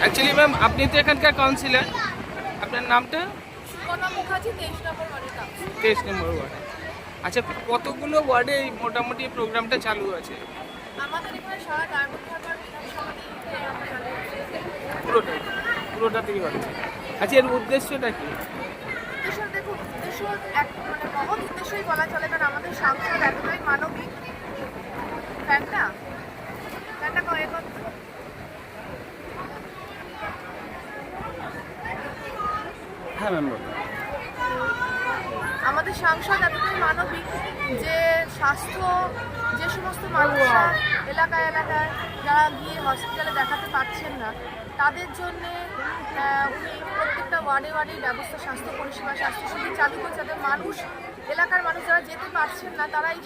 Actually ma'am আপনি তো এখানকার কাউন্সিলর, আপনার নামটা? সুকন্যা মুখার্জি, 23 নম্বর ওয়ার্ডের কাউন্সিলর। 23 নম্বর ওয়ার্ডে। আচ্ছা, কতগুলো ওয়ার্ডে এই মোটামুটি প্রোগ্রামটা চালু আছে? আমাদের এখানে সারা ডায়মন্ড হারবার বিধানসভাতে আমরা চালু করছি। পুরোটাতেই হচ্ছে। আচ্ছা, এর উদ্দেশ্যটা কি? উদ্দেশ্য দেখুন, উদ্দেশ্য মানে মহৎ উদ্দেশ্যই বলা চলে, কারণ আমাদের সাংসদ এতটাই মানবিক। ফ্যানটা কয়ে করতে হ্যাঁ ম্যাম বলুন। আমাদের সাংসদ এতটাই মানবিক যে স্বাস্থ্য যে সমস্ত মানুষরা এলাকায় যারা গিয়ে হসপিটালে দেখাতে পারছেন না, তাদের জন্যে উনি প্রত্যেকটা ওয়ার্ডে ব্যবস্থা স্বাস্থ্য শিবির চালু করছে, যাতে এলাকার মানুষ যারা যেতে পারছেন না তারা এই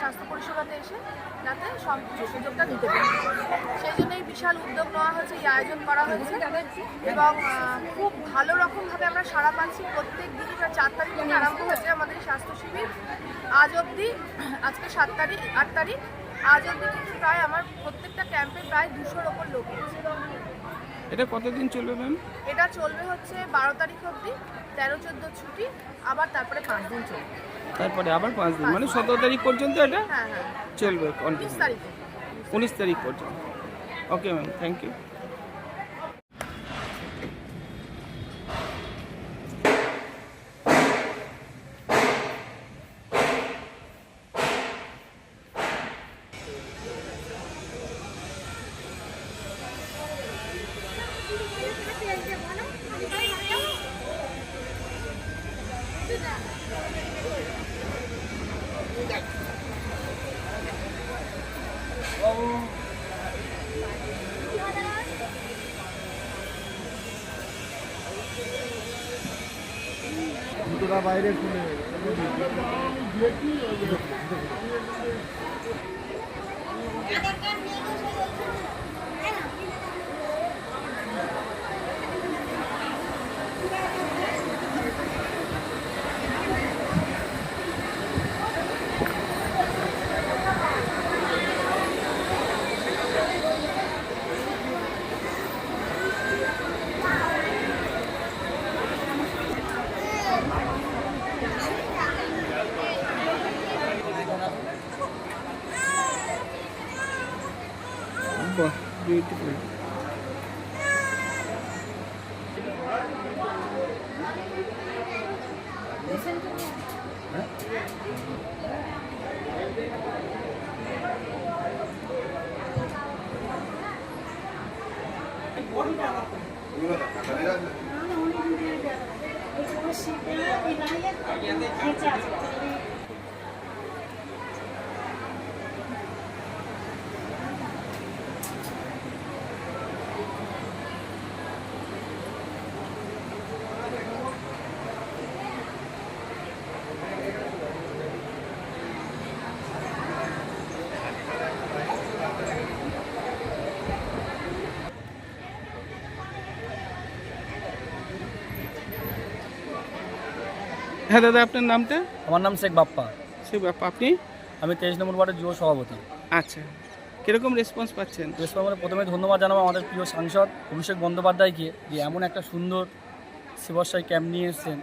স্বাস্থ্য পরিষেবাতে এসে যাতে সুযোগটা দিতে পারে। সেই জন্য এই বিশাল উদ্যোগ নেওয়া হয়েছে, এই আয়োজন করা হয়েছে এবং খুব ভালো রকমভাবে আমরা সাড়া পাচ্ছি। প্রত্যেক দিনই প্রায় 4 তারিখ থেকে আরম্ভ হয়েছে আমাদের এই স্বাস্থ্য শিবির। আজ অবধি, আজকে 8 তারিখ, আজ অবধি কিন্তু প্রায় আমার প্রত্যেকটা ক্যাম্পে প্রায় 200-র ওপর লোক হচ্ছে। এটা কতদিন চলবে ম্যাম? এটা চলবে হচ্ছে 12 তারিখ অবধি, 13-14 ছুটি, আবার তারপরে 5 দিন চলবে। তারপরে আবার 5 দিন, মানে 17 তারিখ পর্যন্ত এটা হ্যাঁ চলবে? 19 তারিখে। 19 তারিখ পর্যন্ত। Okay ma'am, thank you. দুটোটা বাইরে খুলে বাহ, বিউটিফুল। হ্যাঁ দাদা, আপনার নামটা? আমার নাম শেখ বাপ্পা। সে বাপ্পা, আপনি? আমি 23 নম্বর ওয়ার্ডের যুব সভাপতি। আচ্ছা, কীরকম রেসপন্স পাচ্ছেন? রেসপন্সে প্রথমে ধন্যবাদ জানাবো আমাদের প্রিয় সাংসদ অভিষেক বন্দ্যোপাধ্যায়কে, যে এমন একটা সুন্দর সেবাশ্রয় ক্যাম্প নিয়ে এসেছেন।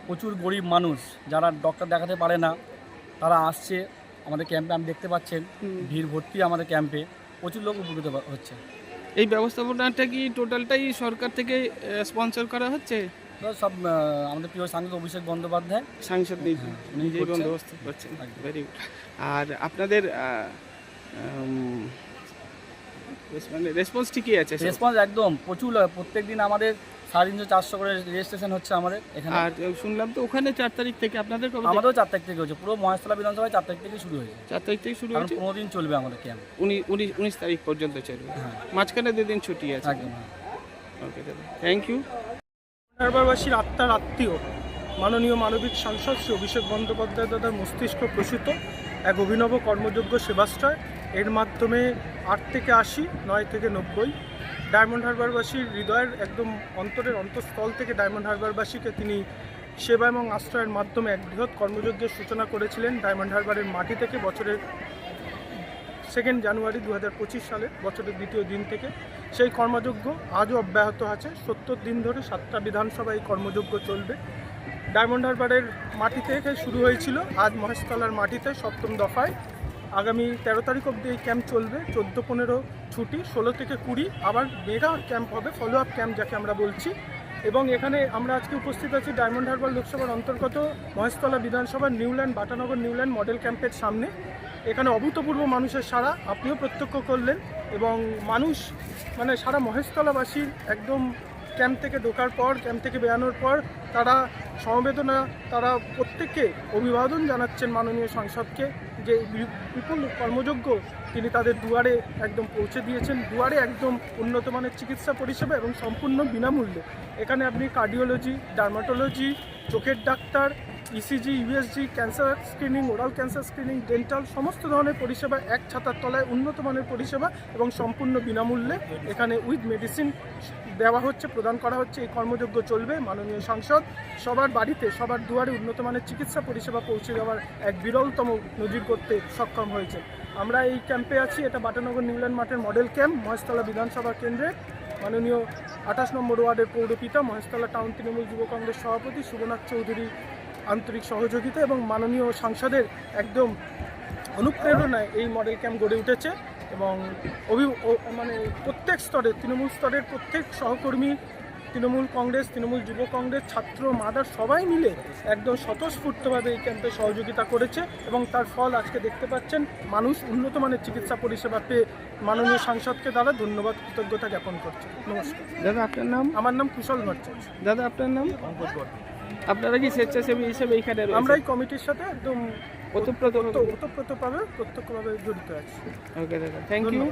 প্রচুর গরিব মানুষ যারা ডক্টর দেখাতে পারে না, তারা আসছে আমাদের ক্যাম্পে। আপনি দেখতে পাচ্ছেন ভিড় ভর্তি আমাদের ক্যাম্পে, প্রচুর লোক উপকৃত হচ্ছে। এই ব্যবস্থাপনাটা কি টোটালটাই সরকার থেকে স্পন্সর করা হচ্ছে? সব আমাদের প্রিয় সাংসদ অভিষেক বন্দ্যোপাধ্যায়, সাংসদ নিজেই বন্দোবস্ত করছেন। Very good. আর আপনাদের রেসপন্স ঠিকই আছে? রেসপন্স একদম প্রচুর। প্রত্যেক দিন আমাদের 350-400 করে রেজিস্ট্রেশন হচ্ছে আমাদের এখানে। আর শুনলাম তো ওখানে 4 তারিখ থেকে, আপনাদের কবে? আমাদেরও 4 তারিখ থেকে হচ্ছে। পুরো মহেশতলা বিধানসভায় 4 তারিখ থেকে শুরু হয়েছে। 4 তারিখ থেকে শুরু হয়েছে, 15 দিন চলবে আমাদের ক্যাম্প। 19 তারিখ পর্যন্ত চলবে। হ্যাঁ, মাঝখানে 2 দিন ছুটি আছে। একদম। ওকে দাদা, থ্যাংক ইউ। হারবারবাসীর আত্মার আত্মীয় মাননীয় মানবিক সাংসদ শ্রী অভিষেক বন্দ্যোপাধ্যায় দাদার মস্তিষ্ক প্রসূত এক অভিনব কর্মযোগ্য সেবাশ্রয়। এর মাধ্যমে 8 থেকে 80, 9 থেকে 90 ডায়মন্ড হারবারবাসীর হৃদয়ের একদম অন্তরের অন্তঃস্থল থেকে ডায়মন্ড হারবারবাসীকে তিনি সেবা এবং আশ্রয়ের মাধ্যমে এক বৃহৎ কর্মযজ্ঞের সূচনা করেছিলেন ডায়মন্ড হারবারের মাটি থেকে বছরের 2 জানুয়ারি 2025 সালে, বছরের দ্বিতীয় দিন থেকে। সেই কর্মযজ্ঞ আজও অব্যাহত আছে। 70 দিন ধরে 7টা বিধানসভা এই কর্মযজ্ঞ চলবে। ডায়মন্ড হারবারের মাটি থেকে শুরু হয়েছিল, আজ মহেশতলার মাটিতে 7ম দফায়। আগামী 13 তারিখ অবধি এই ক্যাম্প চলবে। 14-15 ছুটি, 16 থেকে 20 আবার মেগা ক্যাম্প হবে, ফলো আপ ক্যাম্প যাকে আমরা বলছি। এবং এখানে আমরা আজকে উপস্থিত আছি ডায়মন্ড হারবার লোকসভার অন্তর্গত মহেশতলা বিধানসভার নিউল্যান্ড বাটানগর নিউল্যান্ড মডেল ক্যাম্পের সামনে। এখানে অভূতপূর্ব মানুষের সাড়া আপনিও প্রত্যক্ষ করলেন, এবং মানুষ মানে সারা মহেশতলাবাসীর একদম ক্যাম্প থেকে ঢোকার পর, ক্যাম্প থেকে বেরানোর পর তারা সমবেদনা, তারা প্রত্যেককে অভিবাদন জানাচ্ছেন মাননীয় সাংসদকে, যে বিপুল কর্মযজ্ঞ তিনি তাদের দুয়ারে একদম পৌঁছে দিয়েছেন। দুয়ারে একদম উন্নত মানের চিকিৎসা পরিষেবা এবং সম্পূর্ণ বিনামূল্যে। এখানে আপনি কার্ডিওলজি, ডার্মাটোলজি, চোখের doctor, ECG, USG, cancer screening, oral cancer screening, dental সমস্ত ধরনের পরিষেবা এক ছাতার তলায়, উন্নত মানের পরিষেবা এবং সম্পূর্ণ বিনামূল্যে এখানে উইথ মেডিসিন দেওয়া হচ্ছে, প্রদান করা হচ্ছে। এই কর্মযজ্ঞ চলবে। মাননীয় সাংসদ সবার বাড়িতে, সবার দুয়ারে উন্নত মানের চিকিৎসা পরিষেবা পৌঁছে দেওয়ার এক বিরলতম নজির করতে সক্ষম হয়েছে। আমরা এই ক্যাম্পে আছি, এটা বাটানগর নিউল্যান্ড মাঠের মডেল ক্যাম্প, মহেশতলা বিধানসভা কেন্দ্রে। মাননীয় 28 নম্বর ওয়ার্ডের পৌরপিতা, মহেশতলা টাউন তৃণমূল যুব কংগ্রেস সভাপতি শুভনাথ চৌধুরী আন্তরিক সহযোগিতা এবং মাননীয় সাংসদের একদম অনুপ্রেরণায় এই মডেল ক্যাম্প গড়ে উঠেছে। এবং মানে প্রত্যেক স্তরে, তৃণমূল স্তরের প্রত্যেক সহকর্মী, তৃণমূল কংগ্রেস, তৃণমূল যুব কংগ্রেস, ছাত্র, মাদার সবাই মিলে একদম স্বতঃস্ফূর্তভাবে এই ক্যাম্পে সহযোগিতা করেছে, এবং তার ফল আজকে দেখতে পাচ্ছেন। মানুষ উন্নত মানের চিকিৎসা পরিষেবা পেয়ে মাননীয় সাংসদকে দ্বারা ধন্যবাদ, কৃতজ্ঞতা জ্ঞাপন করছে। নমস্কার। দাদা আপনার নাম? আমার নাম কুশল ভট্টাচার্য। দাদা আপনার নাম? আপনারা কি স্বেচ্ছাসেবী হিসেবে এইখানে আমরা এই কমিটির সাথে একদম ওতপ্রোতভাবে প্রত্যক্ষভাবে জড়িত আছি। ওকে দাদা, থ্যাংক ইউ।